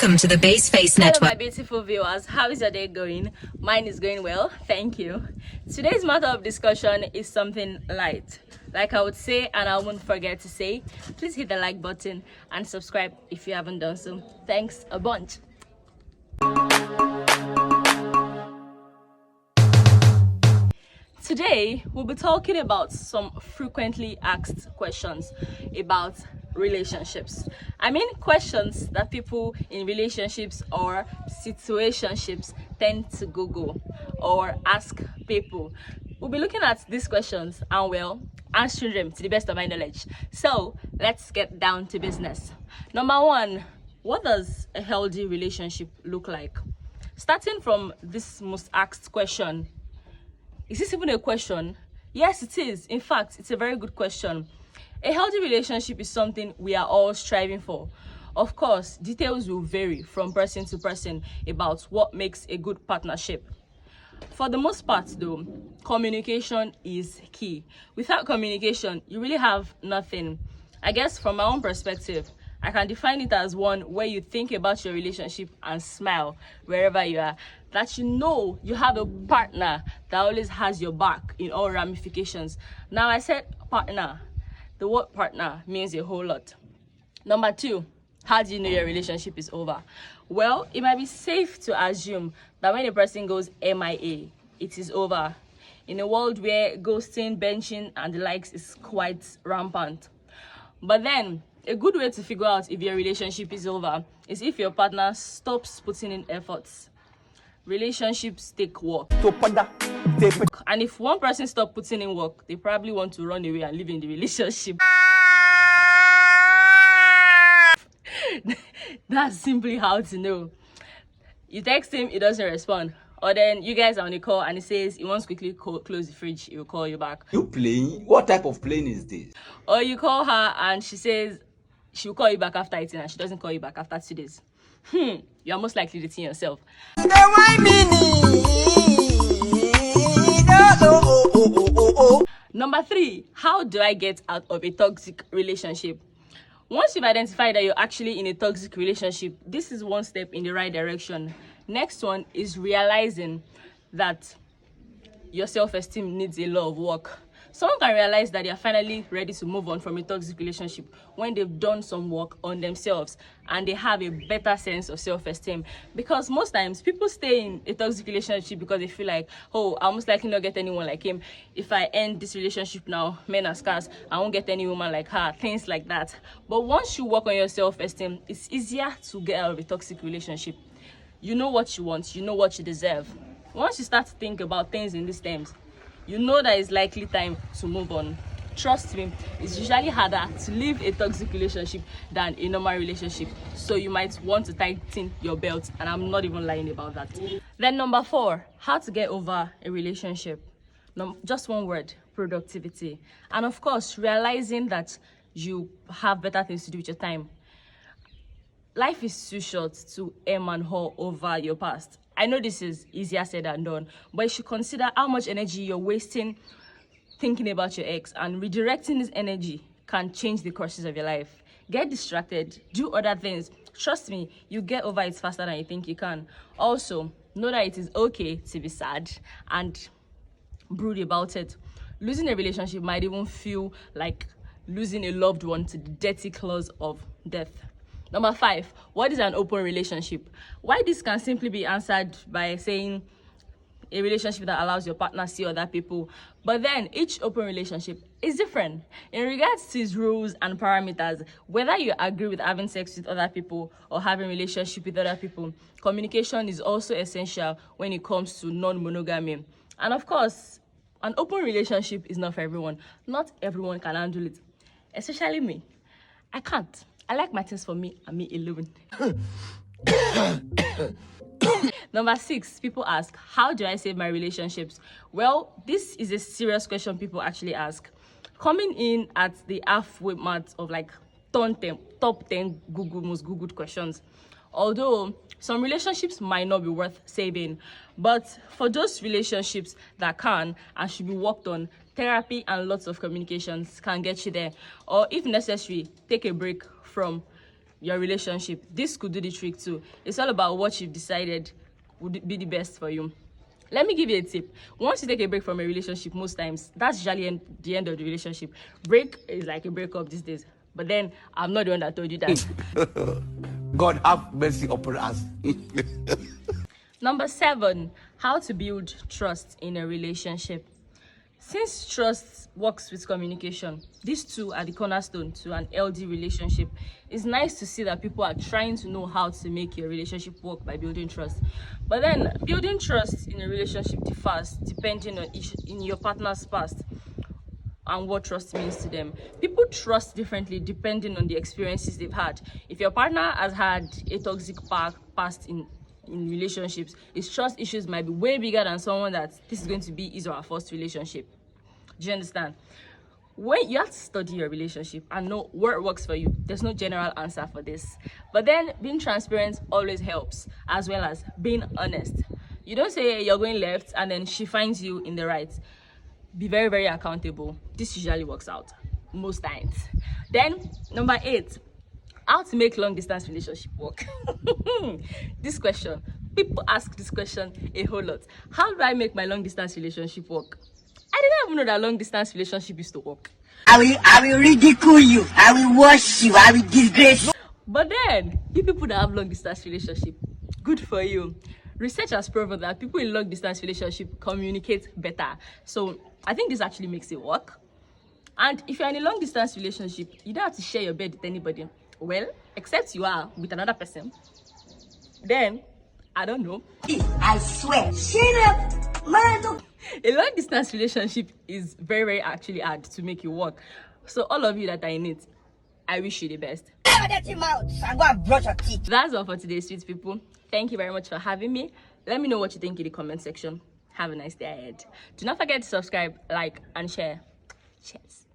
Welcome to the Base Face Network. Hello, my beautiful viewers. How is your day going? Mine is going well, thank you. Today's matter of discussion is something light. Like I would say, and I won't forget to say, please hit the like button and subscribe if you haven't done so. Thanks a bunch. Today, we'll be talking about some frequently asked questions about relationships. I mean, questions that people in relationships or situationships tend to Google or ask people. We'll be looking at these questions and, well, answering them to the best of my knowledge. So, let's get down to business. Number one, what does a healthy relationship look like? Starting from this most asked question, is this even a question? Yes, it is. In fact, it's a very good question. A healthy relationship is something we are all striving for. Of course, details will vary from person to person about what makes a good partnership. For the most part, though, communication is key. Without communication, you really have nothing. I guess from my own perspective, I can define it as one where you think about your relationship and smile wherever you are. That you know you have a partner that always has your back in all ramifications. Now, I said partner. The word partner means a whole lot. Number two, how do you know your relationship is over? Well, it might be safe to assume that when a person goes MIA, it is over. In a world where ghosting, benching, and the likes is quite rampant. But then, a good way to figure out if your relationship is over is if your partner stops putting in efforts. Relationships take work. And if one person stops putting in work, they probably want to run away and live in the relationship. That's simply how to know. You text him, he doesn't respond. Or then you guys are on a call and he says he wants to quickly close the fridge, he will call you back. You playing? What type of playing is this? Or you call her and she says she will call you back after eating and she doesn't call you back after 2 days. You are most likely dating yourself. Number three, how do I get out of a toxic relationship? Once you've identified that you're actually in a toxic relationship, this is one step in the right direction. Next one is realizing that your self-esteem needs a lot of work. Someone can realize that they are finally ready to move on from a toxic relationship when they've done some work on themselves and they have a better sense of self-esteem. Because most times people stay in a toxic relationship because they feel like, oh, I'll most likely not get anyone like him. If I end this relationship now, men are scarce, I won't get any woman like her, things like that. But once you work on your self-esteem, it's easier to get out of a toxic relationship. You know what you want, you know what you deserve. Once you start to think about things in these terms, you know that it's likely time to move on. Trust me, it's usually harder to leave a toxic relationship than a normal relationship. So you might want to tighten your belt, and I'm not even lying about that. Then number four, how to get over a relationship. Just one word, productivity. And of course, realizing that you have better things to do with your time. Life is too short to aim and haul over your past. I know this is easier said than done, but you should consider how much energy you're wasting thinking about your ex, and redirecting this energy can change the courses of your life. Get distracted, do other things. Trust me, you get over it faster than you think you can. Also, know that it is okay to be sad and brood about it. Losing a relationship might even feel like losing a loved one to the dirty claws of death. Number five, what is an open relationship? Why this can simply be answered by saying a relationship that allows your partner to see other people. But then each open relationship is different in regards to its rules and parameters. Whether you agree with having sex with other people or having a relationship with other people, communication is also essential when it comes to non-monogamy. And of course, an open relationship is not for everyone. Not everyone can handle it, especially me. I can't. I like my things for me and me alone. Number six, people ask, how do I save my relationships? Well, this is a serious question people actually ask. Coming in at the halfway mark of like top 10 most Googled questions. Although some relationships might not be worth saving, but for those relationships that can and should be worked on, therapy and lots of communications can get you there. Or if necessary, take a break from your relationship. This could do the trick too. It's all about what you've decided would be the best for you. Let me give you a tip. Once you take a break from a relationship, most times that's usually the end of the relationship. Break is like a breakup these days. But then I'm not the one that told you that. God have mercy upon us. Number 7, how to build trust in a relationship. Since trust works with communication, these two are the cornerstone to an healthy relationship. It's nice to see that people are trying to know how to make your relationship work by building trust. But then building trust in a relationship differs depending on in your partner's past and what trust means to them. People trust differently depending on the experiences they've had. If your partner has had a toxic past in relationships, his trust issues might be way bigger than someone that this is going to be his or her first relationship. Do you understand? When you have to study your relationship and know what works for you, there's no general answer for this. But then being transparent always helps, as well as being honest. You don't say you're going left and then she finds you in the right. Be very, very accountable. This usually works out most times. Then number 8, how to make long distance relationship work. This question, people ask this question a whole lot. How do I make my long distance relationship work? I didn't even know that long distance relationship used to work. I will ridicule you. I will wash you. I will disgrace you. But then, you people that have long distance relationship, good for you. Research has proven that people in long distance relationship communicate better. So I think this actually makes it work. And if you're in a long distance relationship, you don't have to share your bed with anybody. Well, except you are with another person. Then, I don't know. I swear. Shut up, man. A long distance relationship is very, very actually hard to make it work. So all of you that are in it, I wish you the best. I'm going to brush your teeth. That's all for today, sweet people. Thank you very much for having me. Let me know what you think in the comment section. Have a nice day ahead. Do not forget to subscribe, like, and share. Cheers.